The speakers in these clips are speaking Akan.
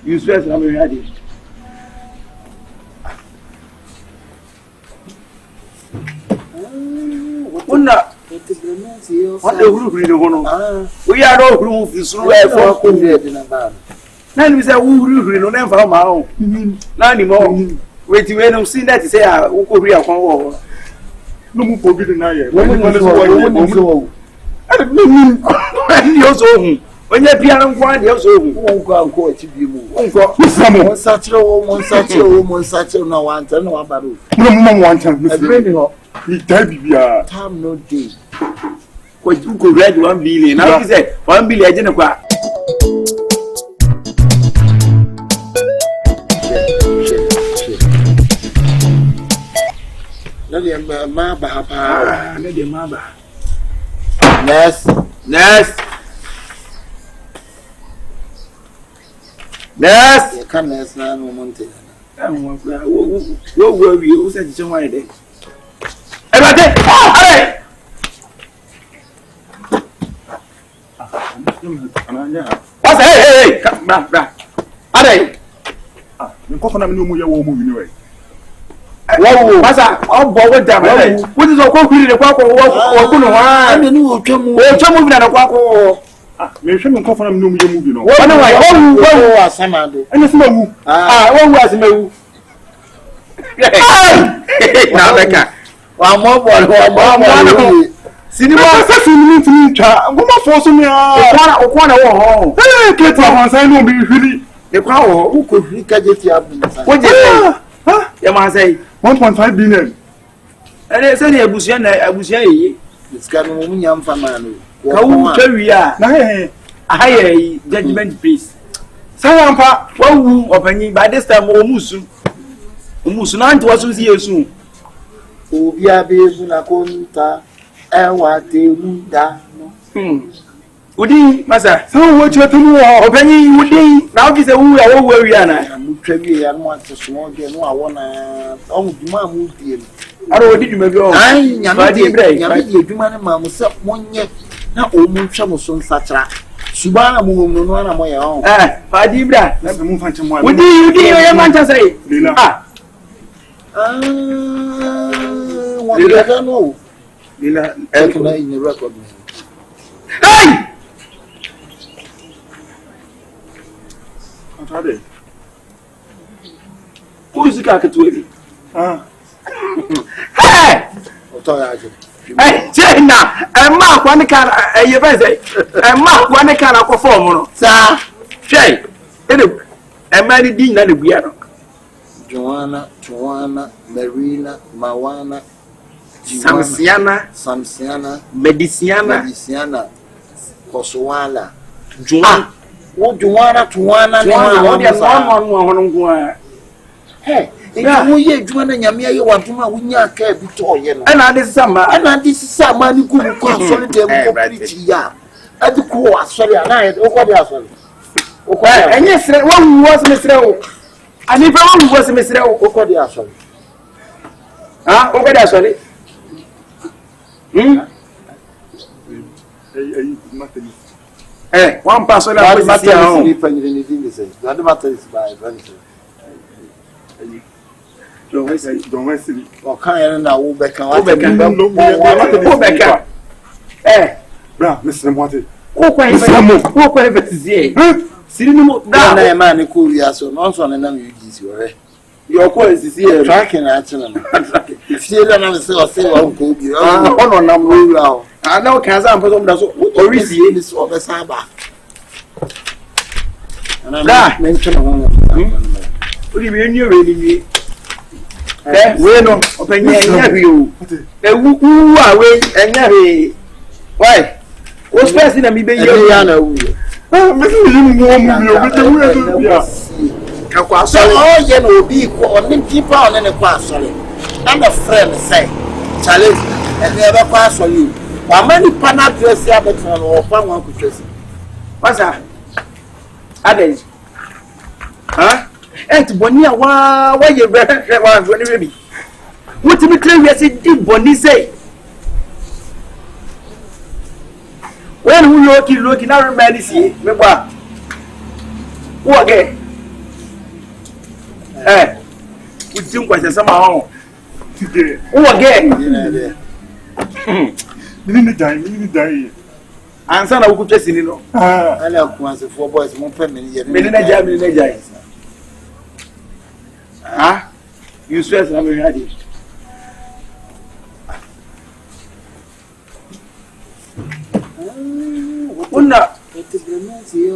You swear to me ready. What the roof in the one? We are all roof is right for 100 in a bar. Then we say, who will never my own. Not anymore. Wait, you don't see that say, who could be a one. No more forbidden. I don't know. When you piano one, you're so won't go to be moved. Someone such a woman, such a no one, no one, but no one can be time no day. What you could read 1 billion. Now he said 1 billion. I didn't quite. Let him Maba. Let him Maba. Yes. Yes, you can't let no mountain. What were you said so my day? Hey! What's hey, come back. Are you coffin of new moving away? Whoa, Massa, I'll bow down. What is a coffee in the quack or I knew come and a quack. Me show me coffin of new movie no. What was Samado? And it's no. What was no? Now the one more cinema assassin to me. I'm going to force me. Hey, get one sign will be really the crowd who could catch it. What do you must say 1.5 billion. And it's any abusian, it's got no young family. We are higher judgment peace. Someone who opening by this time Musu Musunan was here soon. We are based on a conta and what they would da. Woody, Massa, so what you're to opening would now is a woo where we are. I'm trevy and want to small game. I want to own Mamma. I don't did you make your eye. I'm do my mamma 1 year. Now, old trouble soon such a Subana move no one of my own. Padibra, let's move on to my. What do you want to say? I don't know. Lila, in the record. Hey! What are they? Who is the cacket with? Hey! Hey, China, and Mark one can you say, and Mark one can perform, sir. Shay, and many dinner the piano. Joanna, Marina, Mawana, Samsiana, Mediciana, Kosuala, Joanna, Joanna, hey. You join and Yamia, you want to know when you care Victoria. And I this summer, you could consolidate ya. At the core, sorry, and I had over the other. And yes, one was Mr. And if one was Mr. Okodia, sorry. Ah, Okodia, sorry. Eh, one person that matter is by advantage. Don't waste it. Or can't now back and eh, Brown, Mr. Monty. Who is here? See, no man, cool, yes, or not on an use your course is here, tracking actually. If you don't say, I'll go be on number. I know Kazan put on the or is this of the Saba. And I'm mentioning what do you mean you really? Bueno, open you. Who are we and Yahweh? Why? What's passing a me? So all you know be calling people on a parcel. And a friend say, challenge and never pass on you. How many panel dress here between or one could dress? What's that? Others? Huh? And Bonia, why you better when you be? What to be clear, yes, it did Bonnie say. When we looking, I remember this year, remember? Who again? We think what somehow. Oh, again. Minute die. And son, I could just in it. I love once the 4 boys, more family. Millionaire. Ah, you stress I'm ready.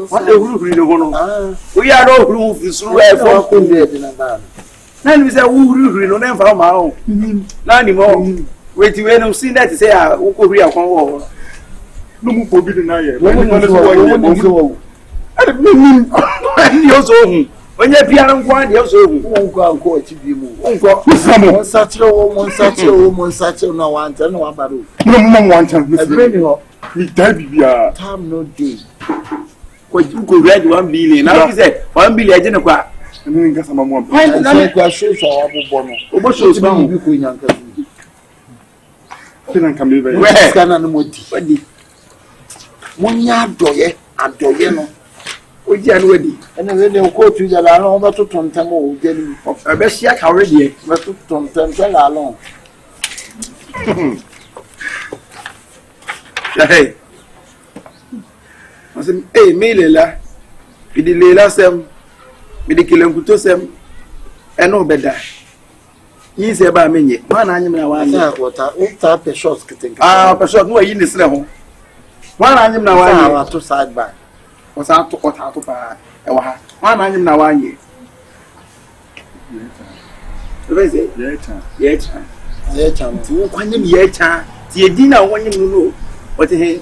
What the roof in the one? We are no roof is rare for Then we say, who will know from our own? Not anymore. Wait, you ain't seen that to say, who could be a convo. No more forbidden. I don't know. When you piano one, you also won't go and go to be moved. One such a woman, such a no one, and no about it. No one time. We die time no day. What you could read 1 billion. Now he said 1 billion. I didn't quite. And then get some more. I shows our bono. What shows me? You could not come over. Where can I know what did 1 yard doye and doyeno? We are ready. And then they'll go to the alone, but to Tontamo, getting a best yak already, but to Tontamo alone. Hey, I said, hey, Melela, with the Lela Sam, with the Kilanguto Sam, and no better. He said about me, one animal, one type of shots getting. Ah, but shot no in this level. One animal, one to side by. Was out to what out of one animal, 1 year. Yet, yet, dinner when you know. What he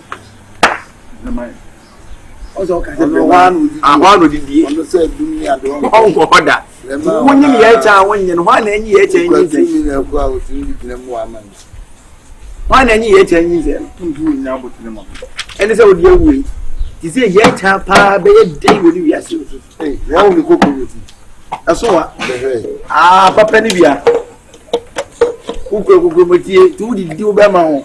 also one would be on the same order. When you yet, one any yet, one any yet, and it's all your way. You say, yet, pa, be a day with you, yes, round the cook with you. I saw Papa Nivia. Who could go with you to do Bama?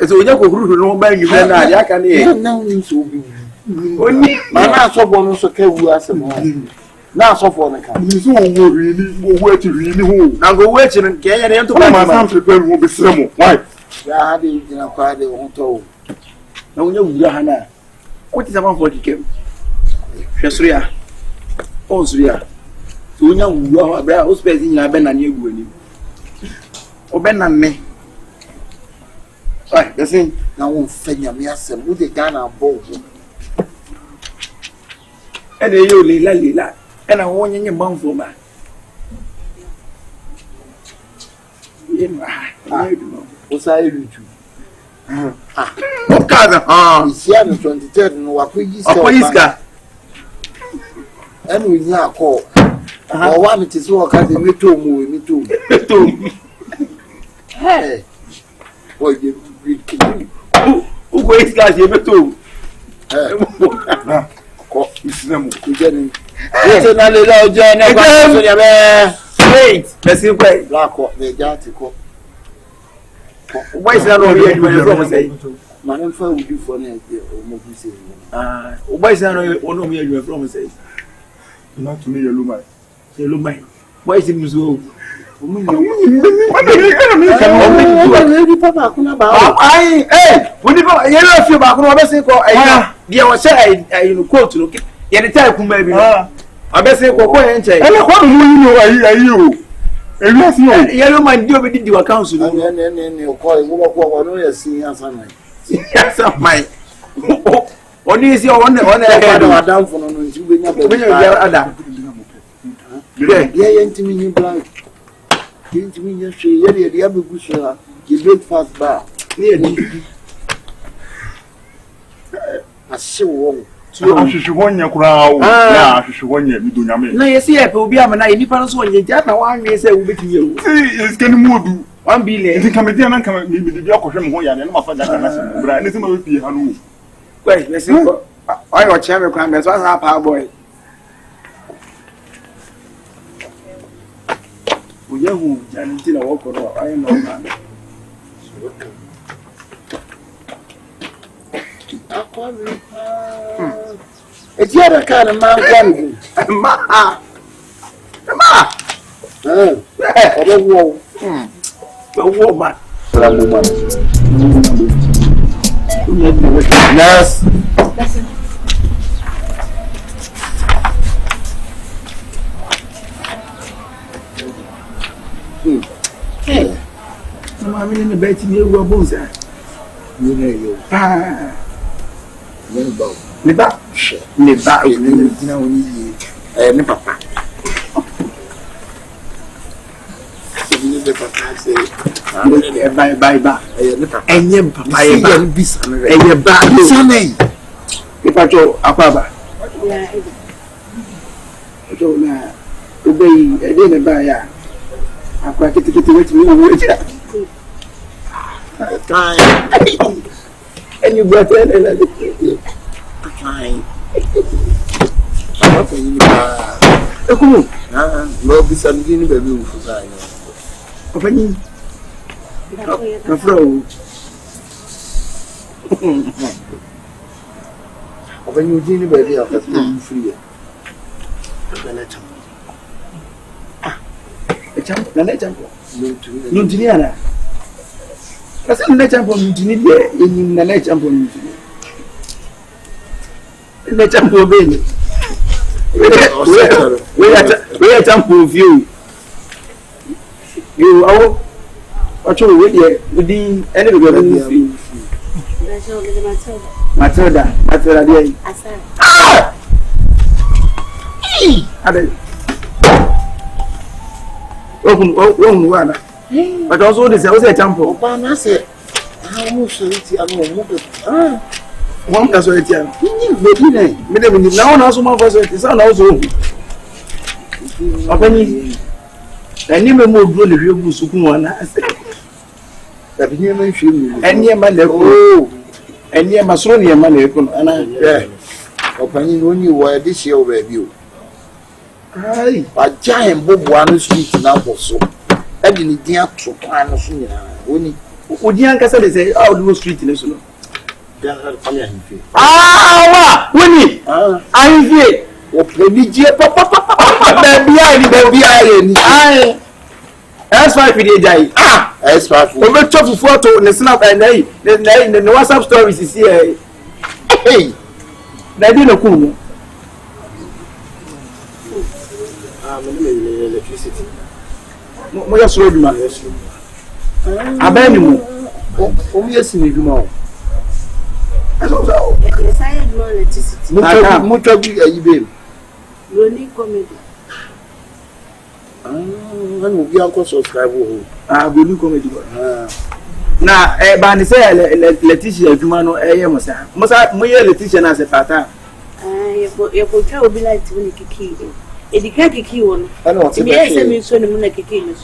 So you go no bang you I can hear. Now so be. Only my so bonus so care who as a man. Now so for the car. You so really where to really home. Now go wait and care and to my son prepare will be some. Why? I had it in a quiet on toe. No, Johanna. What is about 40 came? Shasria. Oh, Sria. So now you are who's spending your ben and you. Oh, Ben and me. Right, that's it. Now, won't send your master with the Ghana boat. And you lila, and I want your mouth for man. What's I do to? What kind it's here the 23rd and what we got. And we now call. I want to walk at the me too. Hey, boy, who waits guys you too? It's them getting. It's another little journey. Wait, let's see where black walk the article. Why is that over here? My name for you for next year. Why is that one of you from say? Not to me, you look my. Why is it so? Hey, when you feel back, I say, there was a quote to look at the time, maybe. I best say, what do you know? Yellow man do with the council. And you call it yes, my. What is your one down for no other? Yeah, intimate black. Intimate, the other good you break fast bar. I so I should want your crowd. I should want you do Yami. No, you see, I will be a man. I depend on you. Just now, one may say, will be to you. It's getting more. 1 billion. If you come again and come with me, the Yoko and my father, and it's going to be a new. Wait, let's see. I watch every crime. That's what's our power boy. We are who and did a walk or I know, man. It's the other kind of man. Ma. Yes. Hey. I'm in the bed in your bones. You know you. Never. Papa. Bye. And you, Papa, and you back. If I told Akaba, I told her, obey, I didn't buy her. I quite get to wait me. And you got it, and I did Fine. No, be something baby for sign. Opening the flow. When you didn't baby after free. A champ, the champ. No, Tiniana. I said, let champ on Tinia in the net champ on the champ of baby. We are champ of you. You are what you with the enemy. Matilda, Asa. One. But also this was a temple. Obama said, how much is it? One does it. Now, also, my voice is also. I never moved really real Sukuan. And near my level, and near Masonia money. And I, Opening when you were this year review. aye, A giant Bob one street now also. I didn't dare to plan of when would Yanka say, oh, no street in the saloon. Ah, Winnie, I'm here. what papa, baby, Aye. That's why we did die. that's far from Over top of photo in the snap and the WhatsApp stories is here. hey. They didn't cool. Electricity. Moya slow man. Abanimu. Yes, in the mouth. Yes, I had more electricity. Much of you, Rolling comedy. and will be uncle subscribe. Ah, we look comedy. Na bani say Letitia Jumano Mosa. Moya Letitia as a pata. Your portrait will be like to make a key. It can't key one. I don't see me so the moon like a key.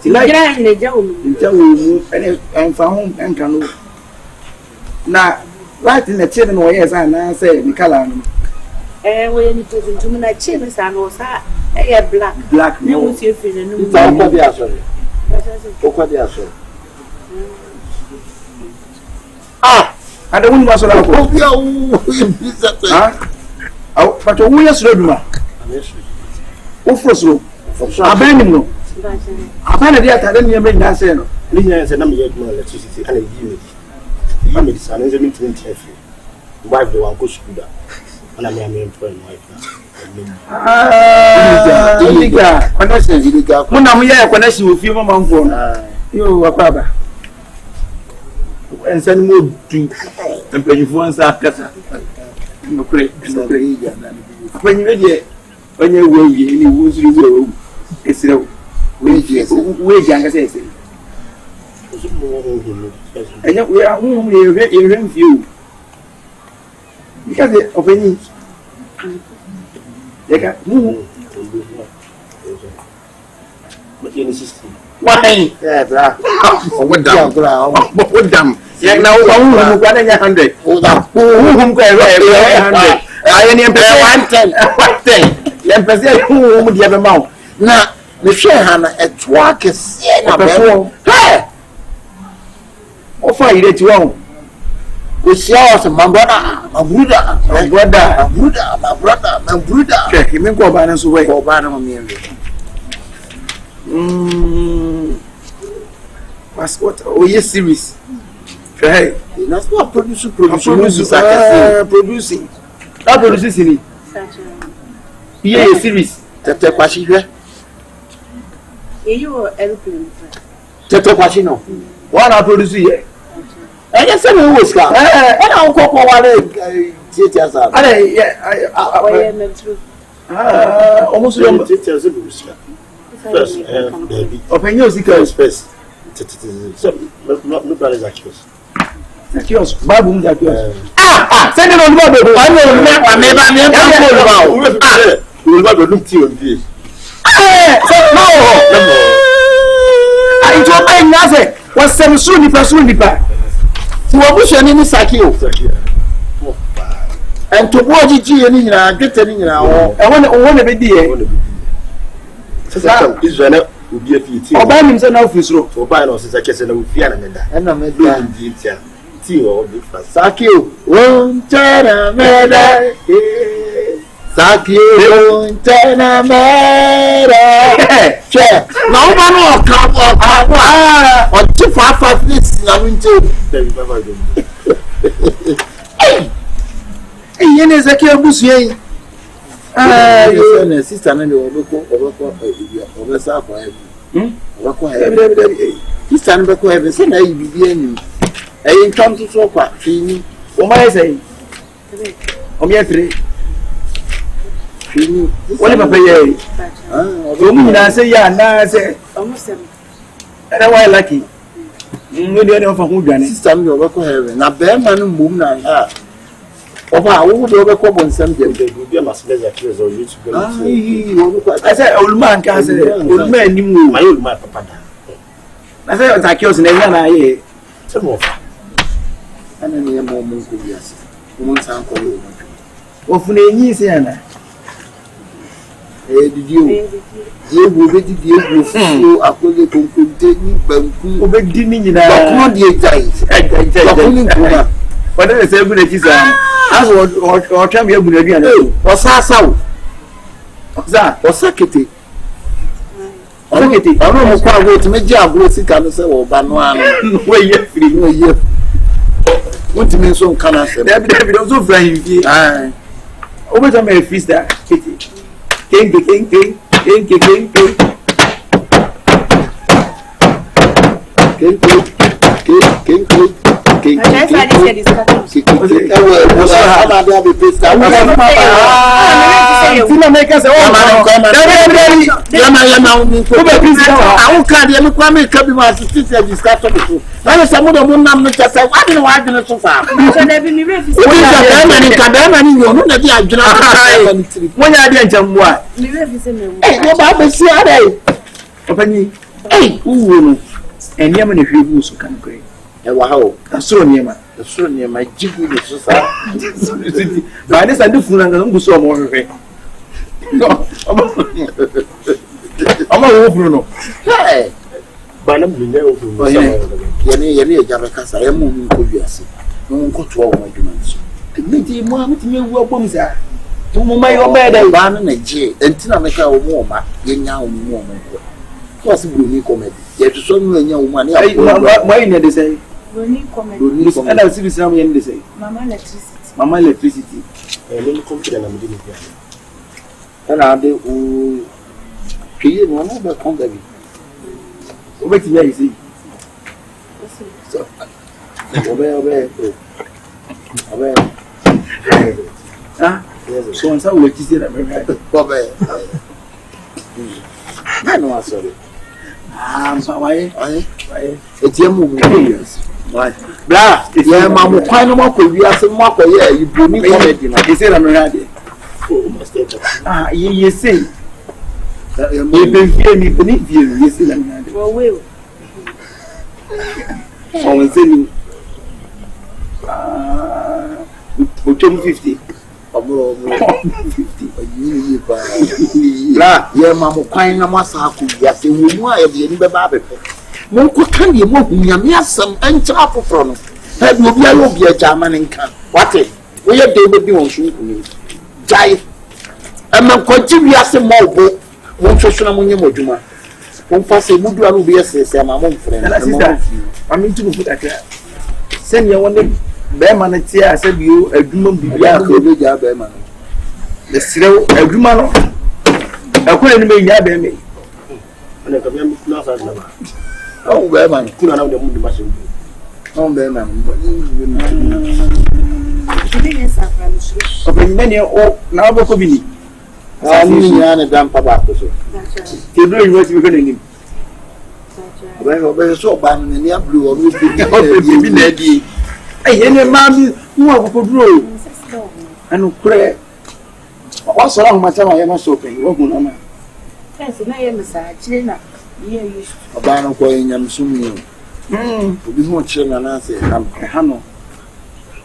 Like in the gentleman. tell you and found and can. Na right in the children or yes, and say Nicola. And when you put into me like children, and was black. No, What's your feeling? I don't want to oh, but a woman's roadma. Oh, for so. Abandon. I find a dear Academy make that say. Linya is a number of electricity and a unit. You made this arrangement to interfere. Wife the one goes to and I am employing wife. Illegal. When I'm here, connection with you, Mamma phone. You are Papa. And send more drink and pay you for one sack. No great, no great. When you will be any woods, you will. It's a wage, I say. And yet we are home in view. Because of any. They got move. Why? Yeah, What damn? Yeah, now, 100. Whom I am 110. Then present whom the other mouth. now the share Hannah at work is hey, Oh, fine, that's wrong. We see us, my brother, my brother, my brother, my brother, my brother, my brother. Check him in Cobanas away. Cobana me. What's what? Oh, yes, series. Hey, That's what producing. Producing. That producing. Yeah, series. Tete Kwashi. You are airplane. Tete Kwashi no. One are producing here. And yes, I know what's got. And I'll call one theaters. Almost First, baby. open your secret. First. So, no brothers accused. Secures. Babu, that yours. Send it on the I will not look to you. I told my nothing. Was some soon nipa. To a bush and any Sakio. And to watch it, you know, get any now. I want to be dear. Israel will be a few. Or buy himself office room. For buying us as I can say, no fear and I made that. tea or big fast. Sakio, one China meda. Sakio, one China meda. Check. No one will come up. Or 2 5 minutes. I'm Hey, yen is a care bush. Sister, and you over South. Sister, and back where the I be in. I ain't come to so far. Fini. What am I saying? I'm here 3. Fini. What am I paying? I say, yeah, now I say, Almost 7. and I lucky. No, they don't know who done it. Sister, you over heaven. Now, bear man, moon, and over I would overcome on some day. There will be a Mercedes accused or you to I said, old man can't say, old man, you my old man, papa. I said, I accuse in every Some more. And then a moment, yes. Woman's uncle. What for the Siena? Did you will be the I could continue, but Over dinning in not the guys. What is a good is as or time you would again? Or Sasa. That Or Sakiti. I don't know quite what to make job was it can say or Banwan. way yet free. No, yeah. What to mean so can I say? David also flying. Over time a feast that Kitty. King. That's why they said it's cutting. Wow, I saw near my jiggy. By this, I do fool and I don't go so more. No, I'm a Bruno. Hey, But I'm never Yanni Javacasa, I am moving to Yassi. No one could walk my demands. Maybe Mamma, you will boom there. To my own bed, I ran in a J, and Tinameka warmer, young woman. Possibly comedy. Yet to show me a young woman. Why did they say? And I'll see some in the say. Mamma electricity. a little confident I'm doing it. And I do create one of the company. Wait till I see. So, obey. So and so will see that very Bobby. I know, sorry. so why? It's your movie. Why? Blah, it's Yeah, Mamma, quite no more could be as a mock. Yeah, you bring me comedy. He said I'm ready. You see, you've been feeling beneath you. You see, I'm ready. Well, will. Someone saying, 50. Yeah, Mamma, quite no more saku. Yes, you will be any baby. Monko can you move me? I'm some and chapel from Have you be a German can? What it? We have David on shooting. Jai. I'm not continuous mobile. One social Mojuma. One fast a good one will be a sister, my own friend. I mean to put a clear. Send your one Bearman and Tia, I said you a woman be a Bearman. The slow a woman. I couldn't make ya bear me. Oh, Bearman, couldn't have the moon machine. Oh, Bearman, okay, many oh, now go be. I mean, a damn papa. You know what you're going to well, so bad in the blue or be lady. Any man who have a grow and pray. What's wrong, my time? I am so paying. What would I? Yes, and I am a side. A ban of going and soon. This one children, I say, I'm a hammer.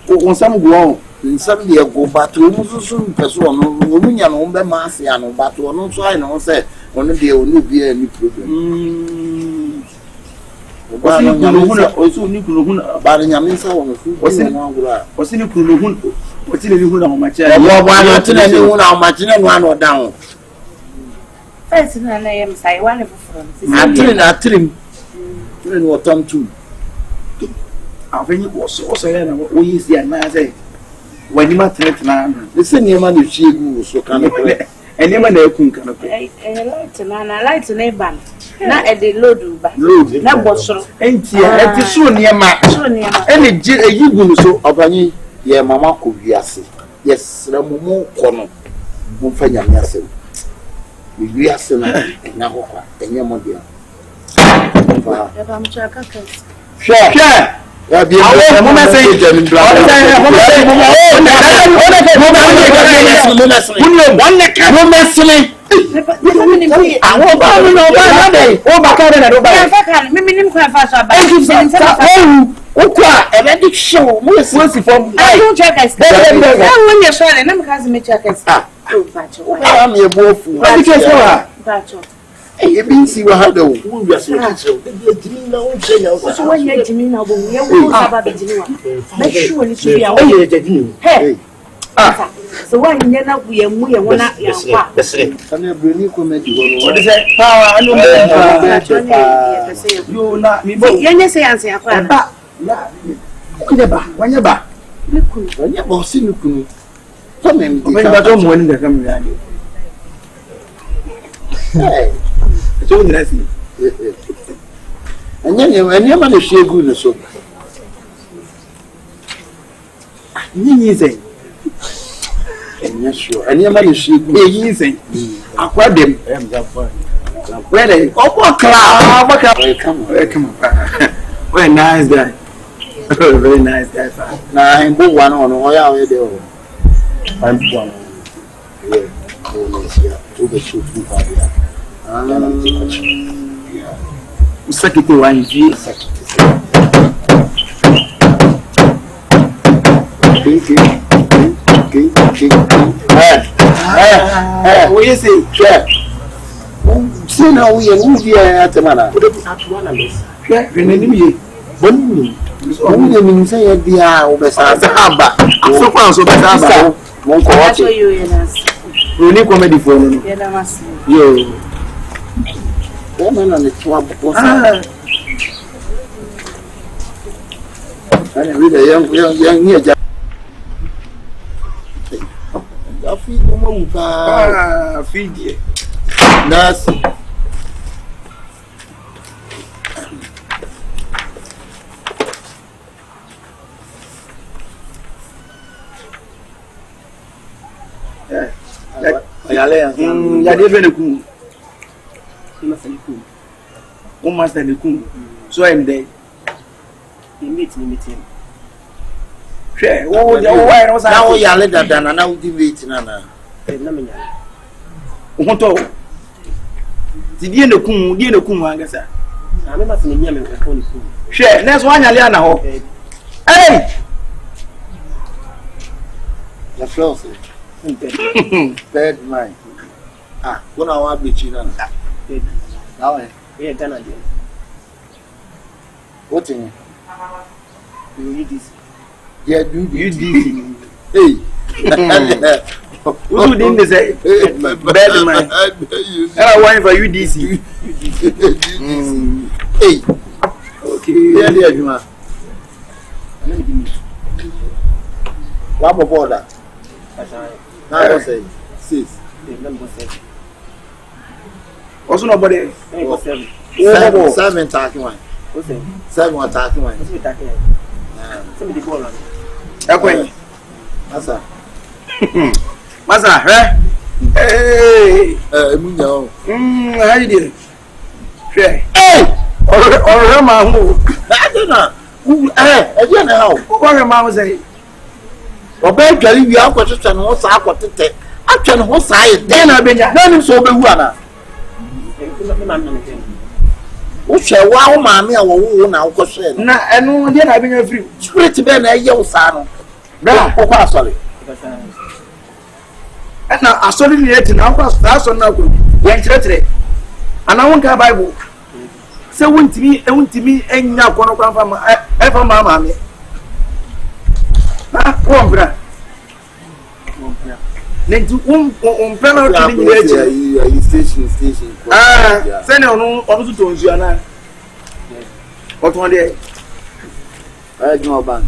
When some go in some year go back to soon, person, women on the mass, and but to no sign on say, on the day will be any problem. Also, Nicola, about Yamisa on the food was in what's in Nicola, what's in the hood on my chair. Why not tell anyone how much in one or down? First, I am say one of them. I tell him, what time too. I think it was also we is the answer. When you must let man, the same man if she goes so can and never know can I like to name band. Not at the load, but not was so ain't it is so near my any you go so Obani, yeah, Mamma could be assy. Yes, the more corner won't find yourself. We are saying now, and your mother. Sure. I you been see what I do. We are saying, so when you're Jimmy now, we have a bit. Make sure it's to be away. Hey, so why you know we are one at your part? I'm a brilliant committee. What is that? I know you not me, but you say, answer. When you're back, when you're bossing, you can come in. When you don't want to come around you. Hey. So nice. And then you man is share good so. You say. And yes sure. And you man is share good. You say. Acquire them. Where oh cloud. Come. Very nice guy. Very nice guy. Now I'm one on where they are. I'm one. Yeah. To the shoot Sakiti one G. What you say? See now we are moving at the manor. Put it at one of this. Yeah, enemy. Only means say at the hour of the Sahaba. So far, so that's won't watch you. We need comedy for you. Woman on the twab. I read a young here. I feed the moon. Feed ye. That's Master the coon. So I'm there. He meets me meeting. Share. Oh, now we are later than an out debate. Nana. Did you know Kum? Dear the Kum, I guess. I never seen him. Share. That's one Aliana. Hey! The floss. Bad mind. Ah, what I want to be now, yeah, done again. What in Yeah, UDC. Hey. Who didn't say bad man? I want for UDC. Hey. Okay. Yeah, Juma. What about that? Now I say 6. Also nobody. 7 attacking one. 7 attacking one. Somebody call on. Okay. Masa. Masa, hey. Munyo. How you doing? Hey. Or ma who? I don't know. Who again how? What ma say? Oba twali wi akotete no sa akotete. Atwe no ho sa ye. Den na benya. Na nim so obewu ana. Wo hwe wa wo maame a wo wo na wo kɔhwe no. Na eno de na benya free. Spirit be na ye wo sa no. Bra ko kwa asɔre. Na asɔre ni eti na kwa asɔre na ko. Ye nkyerɛkyerɛ. Ana won ka Bible. Se wontimi enya kono kwa fa ma maame. Na wombra. Nentu pela o tini nyeje. Yi station. Se ne onu so tonzu ana. Oton de. Juma ban.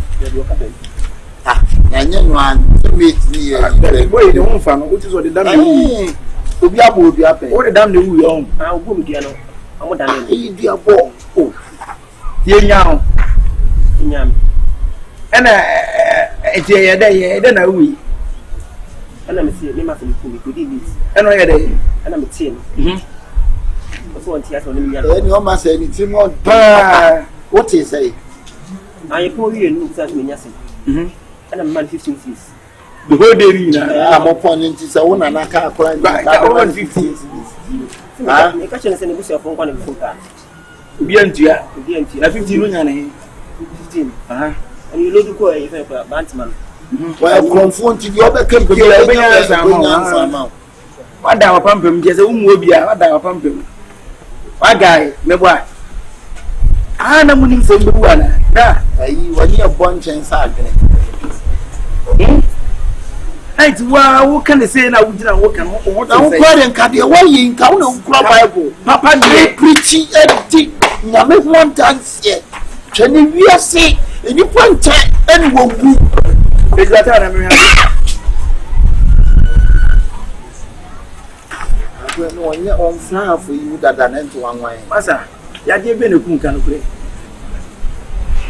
Na nye nwan meet ni ye. Boy de won fa no, what is what the dam dey. Obi abo obi apen. What the dam dey wu yo. Obo mi dia no. Amo dan dey. Yi dia bo. Oh. Ye nya. Nyam. Ena eje ye de na wu. Ena me see me ma se ku di meet. Ena ye de. Ena me tie no. So on tia so ni ya. Ni o ma se ni ti mo. What is say? Aye po wi enu sa me nya se. And a man 15 fees. The whole day, I'm upon it. Is a one and a car crying. 15 fees. I catch a send a phone calling for that. Be empty, 15. 15. And you look to call a Bantman. Well, confronted the other country. What down pump him? Just a woman will be a down pump him. What guy, my boy? I am winning some one. You are near bunch and sarcasm. Hey, what can I say now? We didn't work and what I'm quite carry away in County Bible. Papa, they preaching everything. Now, make one dance here. Can you see? And you point and won't be. Is that I'm on flower for you that I meant to one way. Massa, you have been a coon can play.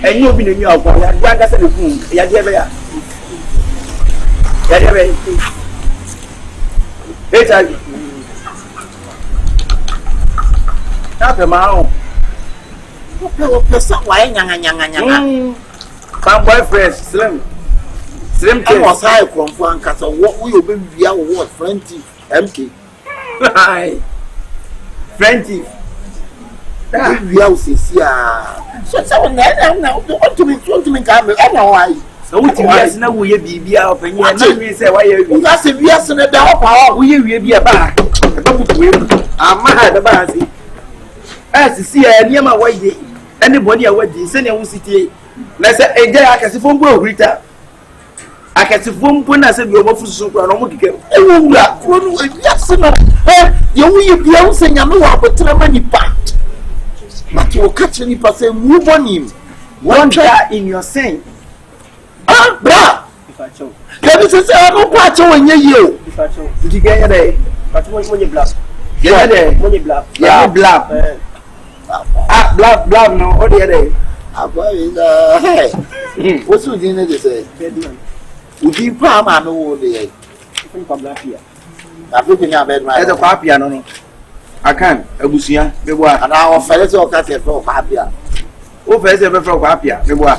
And you've been in your boy, I got a coon. You Come boyfriend, slim I was high from one castle. What will be our word, friendly, empty. Friendly. We are so someone now want to be come. I know why. So what is now we be up and you say why you that's a yes and a dog. We be a bar. I'm mad about it. As you see, I near my way. Anybody away, send your city. Let's say a day I can see from Rita. I can see from when I said you're off so long. Yes, you will be out saying I'm not but tell many part. But you'll catch any person, move on him. One try in your saying. Ah, bra! If I show. Can you say I'm not quite showing you? If I show. Did you get a day? But when you black. Yeah, when you black. Yeah, black. Ah, black, no, all the other day. Hey, what's the dinner to say? Would you palm and all the day? I'm looking at bed, my piano. I can't, a busia, the boy, and our fellows all cut it for happier. Who first ever from happier, the boy?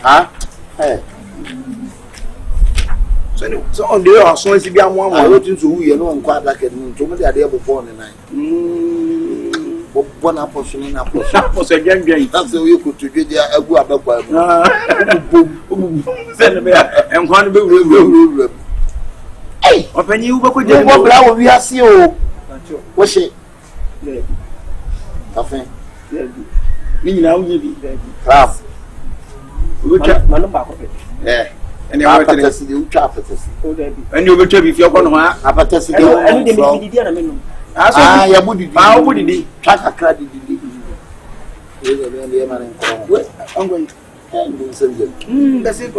Huh? Hey. So on the other, so it's beyond one. I wrote into who you know, quite like it. To me, the idea of born in night. One apportion in a portion again. That's the way you could get a good above. Send me and one will. Hey, open you go with your we are see you. What's it? Nothing. Me now, you be class. Mano baako pɛ. And you are apatasi de utwa apatasi. and you will tell if you're going to Apatasi de ɛno de mi didi na me no. ya budi ba budi di twa kakra di. I'm going. That's it.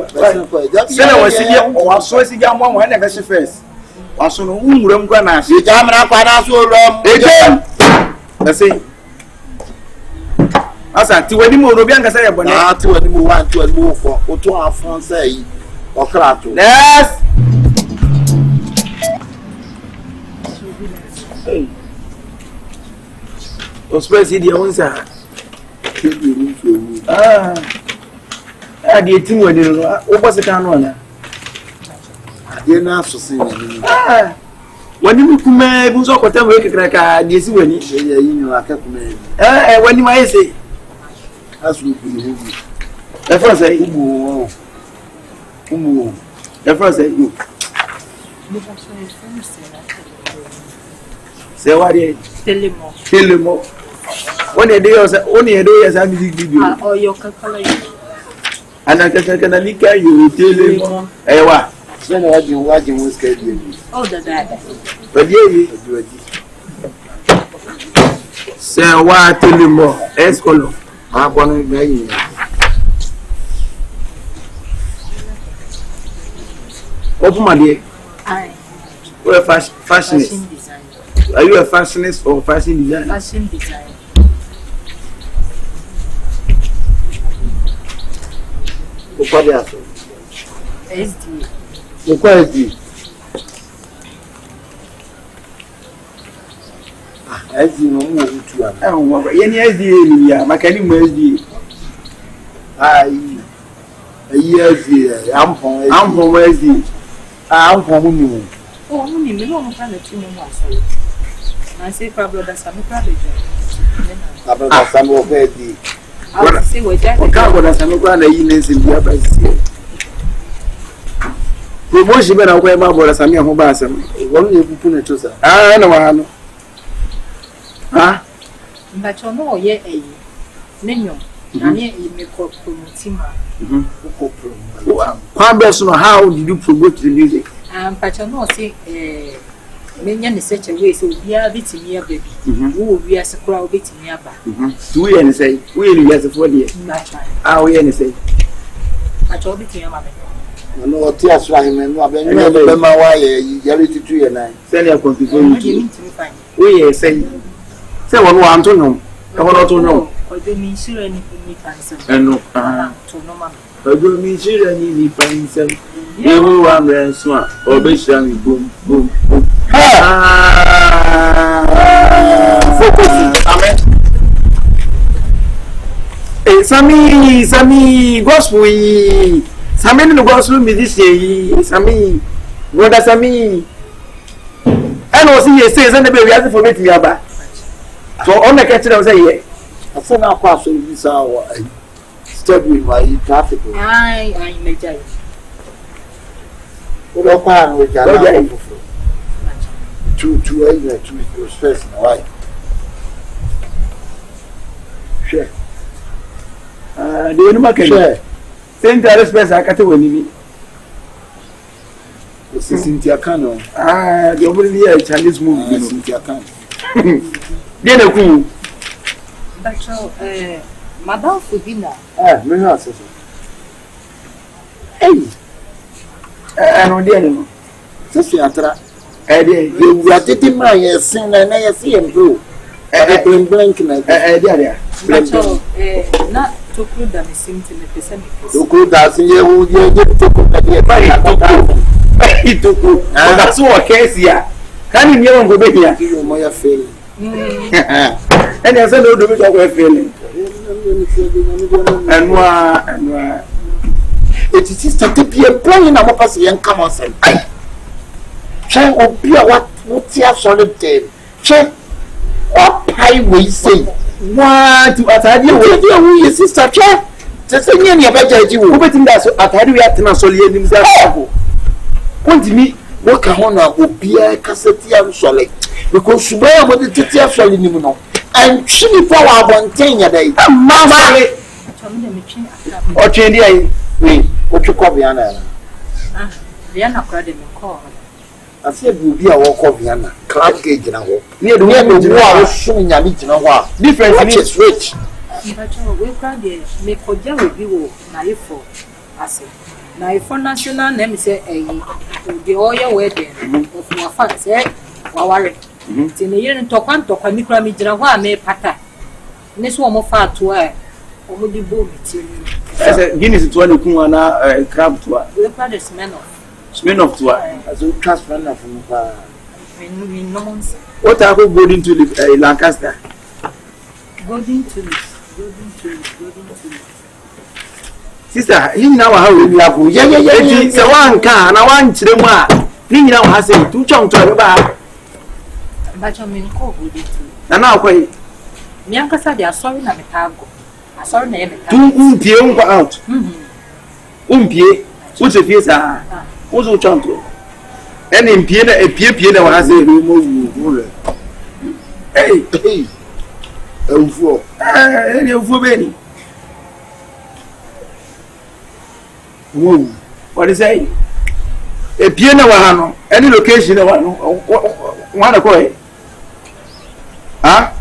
Sena wasidia waso asidia mo mo na best first. Waso no umuram kwa na You jamra kwa na so rom. Eje. That's it. Asa ti wani mo no bi anka say e bone. Ah ti wani mo 1 ti wani mo 4. O to afon say okrato. Yes. Hey. O space dia wonsa. The team when you over the town. They na so sin ni. When you come e so ko tem we kekra dey si wani. Ye yi ni akakume. When you may say Asu bi ni. the first say Umu. the first say you. Say what dey? Tell me. When you do only you do yes music video. Oh your kakala you. Ana kana lika you tell me. Ewa. Se na waji mo schedule. Oh that. But ye say what tell me. Escolo. Abonu gbayin. Open my dear. Aye. You are fashionist. Design. Are you a fashionist or fashion designer? Fashion design. O pode aso. SD. O qual é de? SD no mo utu ana. Yeni SDA ni ya makani mo SDA. Ai. SD ampon SDA. Ampon mu. Oh, me no mo plan to no aso. Na say Pablo da Sami Pablo. Ababa Samuel Fedi. I see what that. O ka go da Sami kwa na yi nensi bia ba sie. Promotion be na ko e ma bo da Sami ho ba asem. Wonu ye pupu na to sa. Na wa no. Mbacho no ye nenyo. Na ne me ko promotima. Ko promo. How did you promote the music? Mbacho no say menya ne search away so bia bitimi aba bi wo wi ase kura wo bitimi aba we ye ne say we ye ase for there we ye ne say acho bitimi aba no o ti asra hime no abenyu be ma wa ye yari titu ye nai send your contribution we ye say won wa anto no e won to no ojo mi sire ni mi pansem eno to no ma ojo mi sire ni pansem yewu wa mrenso a obeshia mi boom focus amen. Sami gospel yi Sami no gospel musician yi Sami brother Sami and o see say na be we ask for me aba so on the catch them say ye aso na kwa so bi sa wa step with my traffic ai mejai o lo pa no ja two stress na why share the no market share center space akate woni bi o Cynthia Kano the only year Chinese movie Cynthia Kano dey na ku bacho madam Fubina me no aso no dey no so atra dey you are taking my sin na ye see em bro blank na dey bacho na tokru da me simti me pese me tokru da sin ye wu ye tokru da ye ba tokru that's what case ya kan ni won go be here you mo ya fail and I said no do me talk we failing and it is sister to be employing na mo pass yen come on say try obi a what tia solid them check what pie we say what to atade we your sister check se se nye ne ba jaji wo betim da so atade we atena sole enim za ko kontimi wo ka ho na obi a kaseti am sole because suba mo de tete sole nim no and chini for wa bonten ya dai mama Or change the we what you call Vienna. Vienna crowd in the call. I said, you be a walk of Vienna, club gauge in a walk. Near the war, showing your meeting a war. Different is rich. We crowd make for Jerry, you naive for. I said, naive for national name say, the oil wedding of my fans, worry. In the year and talk one talk, and Nicola Mijana may patter. This one more far to wear. Or would you boom it? Guinness to one crab to her. We crowd is men of. Smirnoff to her. As a transfer from What are we going to Lancaster? Golden to this. Sister, you know how we have. It's a one car, and I want to the one. You know, I say, 2 chunks to about. But you mean call good. And now, wait. Mianca said they are sorry, na metago. I saw name. 2 go out. Umpie, what's a piece? What's a chunk? And in Piena, a Piena was a remove. Hey, oh, any of Benny. What is it? A Piena, any location, one of way. Huh?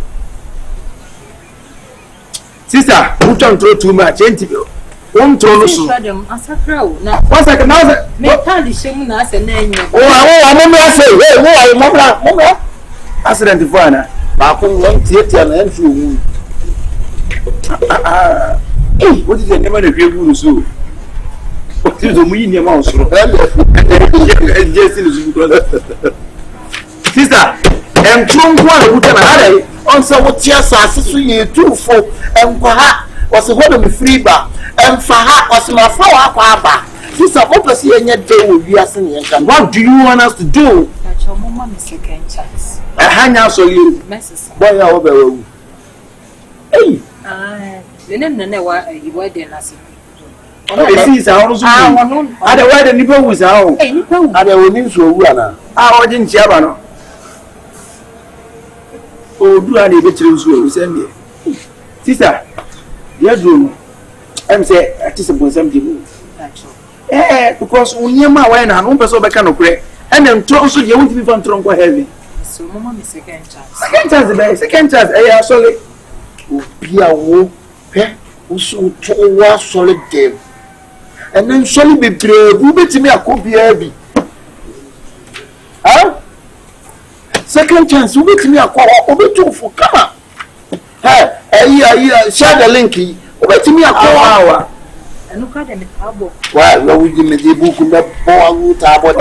Sister, who don't throw too much interview? One throw so. As a crow. Now, what's like another? Make Tally shame us and name. I say, hey, Mama, Accident to Fana. Baku one theatre and entry. What is the name of the people so? What is the meaning of mouse? Sister, and Trump one would have on some tears as you too for and was a one of free bar and for her was my flower. Sister, what was here in your day will be asking you? What do you want us to do? That your mama is second chance. I hang out so you, boy, over. Hey, the name never you were there. I see, I don't wear the nipple was out. I don't need to run. I didn't jabber. Oh, do I need to school? Send me. Sister, dear Drew, I'm saying, I just suppose something. Because when you're my wine and one person back on crack, and then also you won't be from Tronco heavy. So, Mamma, second chance. Second chance, I solid. Be a wolf, who so to solid game. And then solid be brave, who bet me a copy heavy. Huh? Second chance, who bet me a call over 2 for come on. Hey, share the linky, who bet me a call hour. And look at them in Tabo. Well, we give me the book in the poor Tabo.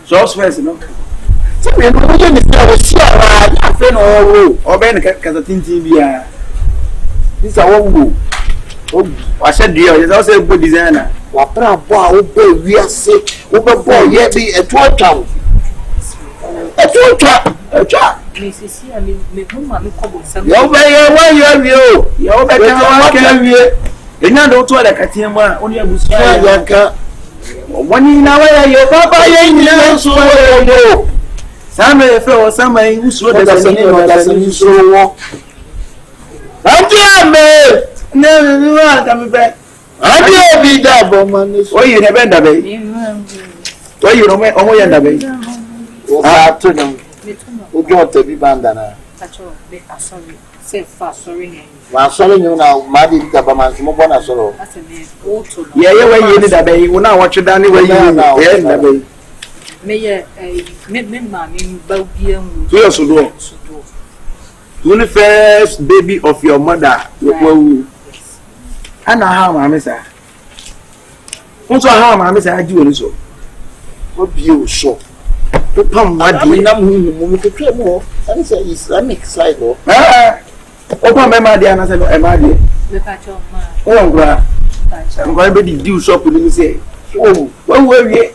So, first, no. So, we don't share a friend or Ben Casatin. This is our woo. I said, dear, it's also a good designer. What boy, we are sick, over boy, yet be a 12 town. A trap. Mrs. Here, make Mamma cobble some. You're very you. You're better. You know, don't like a team only a bush. One in our your papa, you some fellow, some who saw the so walk. No, coming back. I be that woman. Oh, you never end up. Why you don't only end up. Who got to be bandana? Sorry, say fast, sorry. Well, sorry, you know, Maddy government, Mobana solo. Yeah, you need a bay. We now watch it anyway. You know, may mammy, Belgium, to us, the first baby of your mother. And how, Mamma, sir. Also, how, Mamma, I do so. What you so? To come, what do you know? More and say Islamic side. Open my dear, and I said, am I dear? Oh, I'm going to do shop with you. Say, oh, well, where you?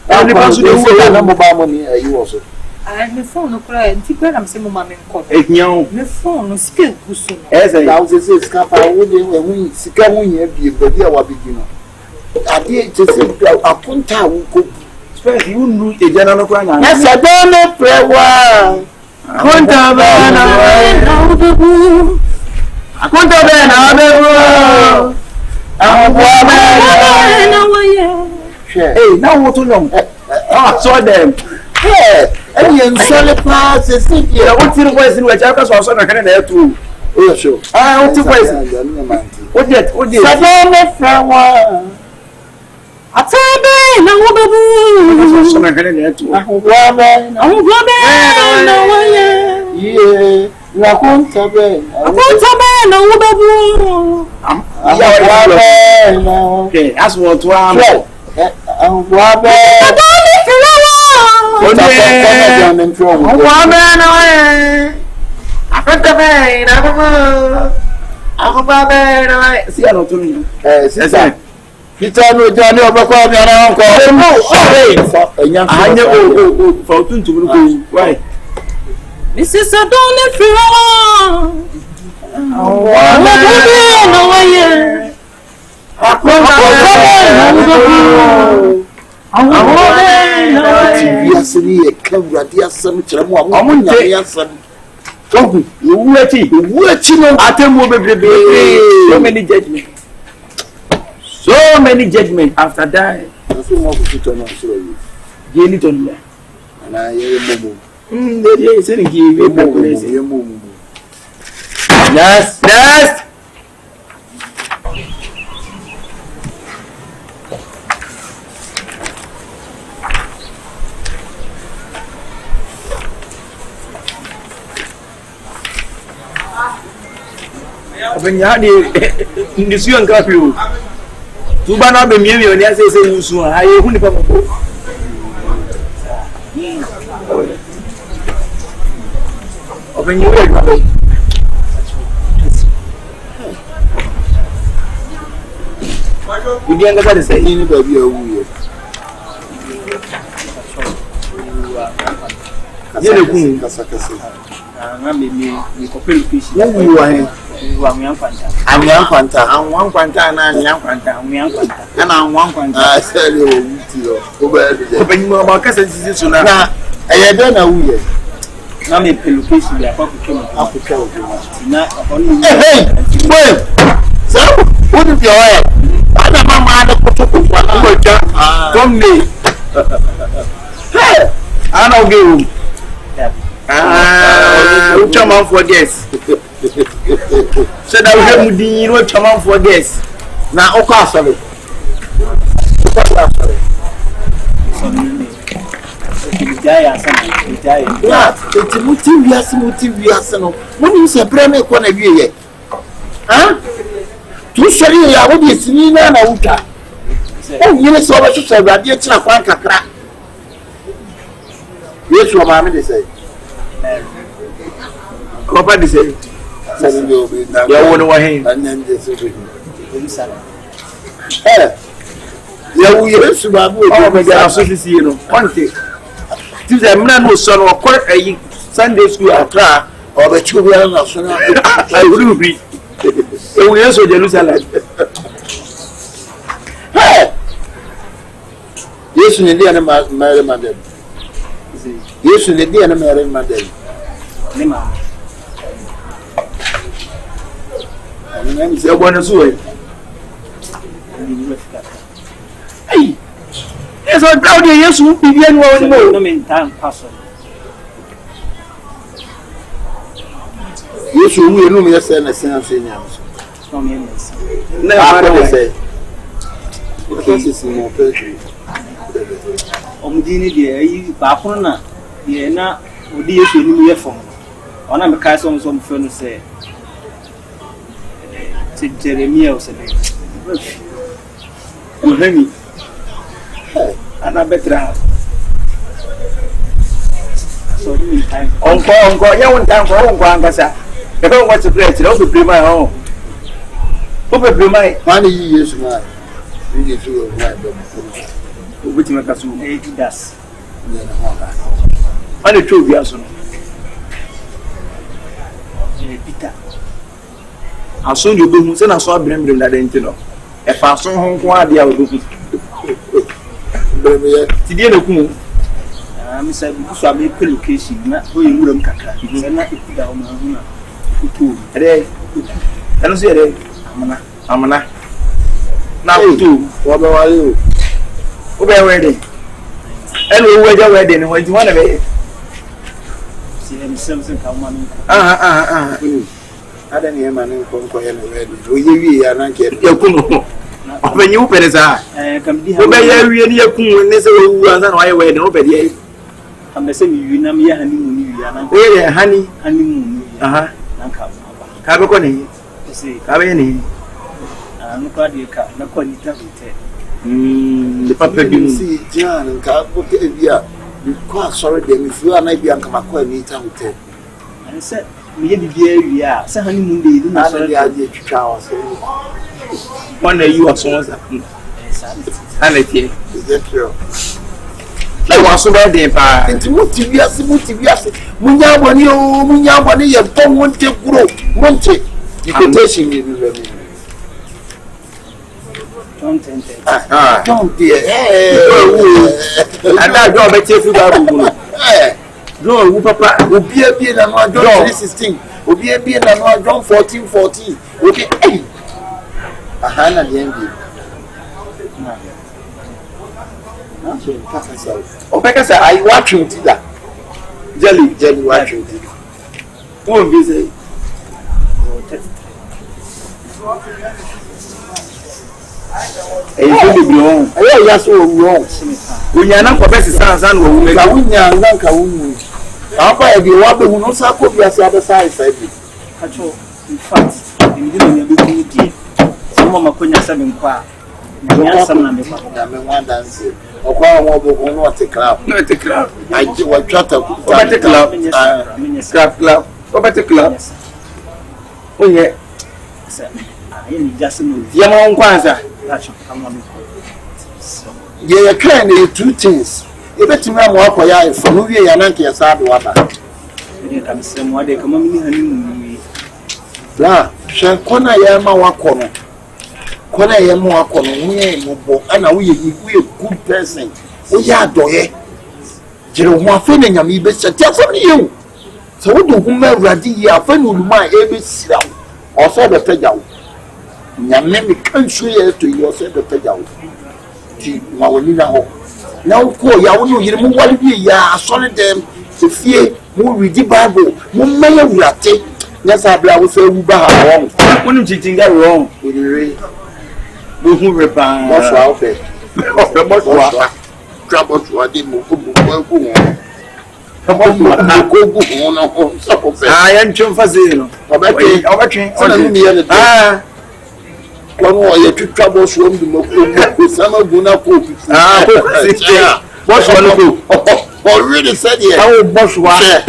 I'm about to do number money. You also. I'm a phone, cry, and keep I'm saying, Mamma, if you the phone still good. As I say, Scapa, we see coming here, but you are beginning. I did just say, I put out. You knew a general plan. Yes, I don't know prayer. Akunta be na abebu. Ahobua be na waye. Hey, now what to know? Ah, so them. Hey, and you solid pass is it. You want to voice in which I was also not going to too. Oh, sure. I want to voice. What did? Sadome flower. Atabe na wobabu. So not going to too. Ahobua be na waye. Yeah. Akunta be na wobabu. Okay, that's what one. Ahobua so many judgment after that. Yes. When you had in the Sion Capio, to ban up a million, yes, I say you soon. I only come. When you wait, you didn't get to say anybody. Chairman for guests. So that we have the no chairman for guests. Now, okay, sorry. Yeah, it's motive. When you say premier corner view, huh? To show you what is in an outer. Oh, you saw what you said, but you're not one crack. Yes, your mammy, they say. Copa de say, you won't away, and then this is you know, quantity. This is a man who son or quite a Sunday school Accra or the children of Sona. I will be. We also Jerusalem. Yes, in the Mary Madam. Yes, in the Mary Madam. Say one as well. Hey, yes, I doubt yes, who began one more in time, Pastor. You should know yourself as a senior. Never say. Because it's more perfect. Omdini, dear, Bapona, Yena, would you should know your phone? On a cast on some friend say. Jeremiah said, Henry, and I better. So, Uncle, you want time for Uncle Angasa. I don't want to play it, I'll be my home. Probably my money years. Which make us 80 dust. And the truth, yes, Peter. As soon you do, send us all bring that into a fast home quality. I will do it. Miss Abby Pillocation, not going to Kaka. He's not down. don't see it. Amana. Now, two. What about you? Who be wedding? And we were wedding when you want to be. See him something come on. I don't hear my name from Koyan already. We are not getting your kuno. When you pay this, I can be really a coon when they say who was on my wedding. Nobody. I'm the same. You know me, honeymoon. Where, honey, Honeymoon. Cabaconi. See, Cabini. I'm glad you can't. Not quite The papa didn't see John and Cabo. Yeah, you quite sorry them if you are not young. Come acquire me town. I said, maybe we are. Say honeymoon day. Do not the idea to showers. One day you are so much. Sanity. Is that true? I was so bad, dear. It's multivious. Munyabani, you don't want to grow. Monte, you can taste him. Don't dear. And that dog, I tell you, no, Papa, will be a beer and one John 16, will be a beer and one John 14. Okay, a hand at the end. Oh, because I watch you to that. Jelly, watching. Won't be say. wrong. Yes, wrong. We are not professing sons and women. I wouldn't yank a woman. I'll buy the water who knows how to be as the other side. In fact, you didn't be good. Some of my conya 7 qua. One dance. Or what a club. Not a club. I do what chatter. What a club. Scrap club. What a club. Oh, yeah. Just know. Yamon Kwanza. Yeah, kind of 2 things. You bet me walk away from who you are not your side water. I'm some what they come on. Blah, shall corner yama wakono. Corner yama wakono, we and we a good person. We are doye. Jerome feeling a me best just on you. So what do whom ready ya friend with my ABC or said the pedal? Yammy can't show you to yourself the pedal. Mawalina. Now, poor Yawu, you remove what we are solid them to fear, more read the Bible, more may you take. Yes, I will say, wrong. When you think that wrong, with the rain, who reply, what's out there? Trouble to a demo. I am John Fazino. One more yet to trouble swim the summer guna cook. What's one do? Already said here. How boss was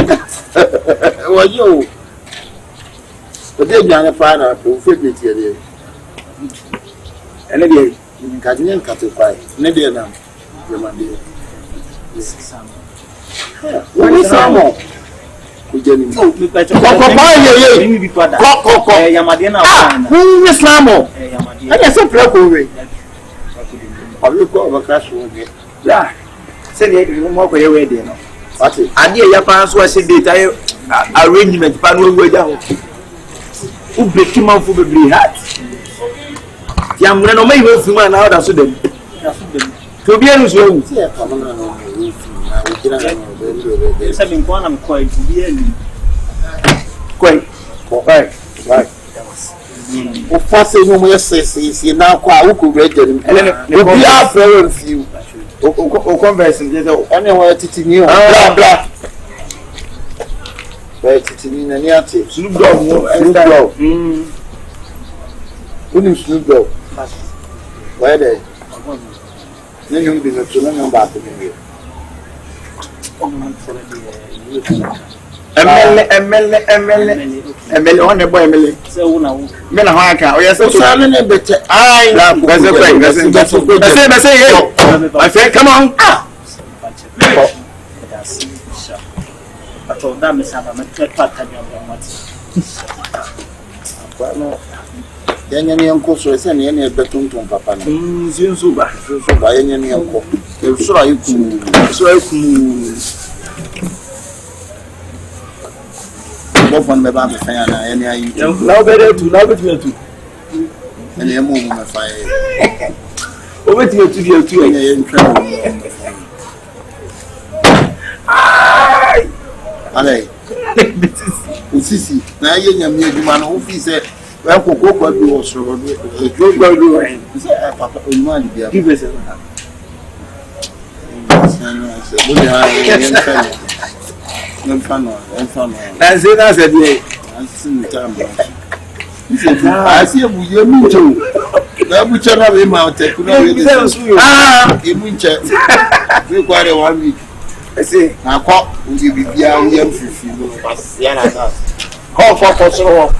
Well, you. But then you're a fan of figure here. And again, you can catify. Nedia now. What is some more? Who is Slamo? I guess a plug away. I will go over cash. Yeah. Say you walk away there. What is I dear Japan's was a detail arrangement, but we were down. Who break him out for the hat? Young men may go through an hour to them. To be honest, Seven quantum quite to be any. quite right. O faço no meu se na qual o coberto ele o bia for few o conversa dizer anywhere titini bla bla vai titini na ni ate Snoop Dogg Snoop Dogg where there nem não bi no tudo não bate ninguém ML on the boy ML. So now, Men are hard. Oh, yes, so I'm a bit. I said, come on. I told them, Miss Abba, Then any uncle so is any beton to Papa. Zuba. So by any uncle. So I phone me ba me fan na any ayi now better to now better to and you move me fire over to you to and you travel ale usisi na ye nyam ye djuma no ofi se wa kokoko bi wo soro do e gba do en se papa o ma di bia give us na se na se die asin tamba asi bu ye mu jo na bu chara be ma te ku na e mu nche we kware 1 week ese na ko ngi bibia wo yam fifi no pasia na na ko so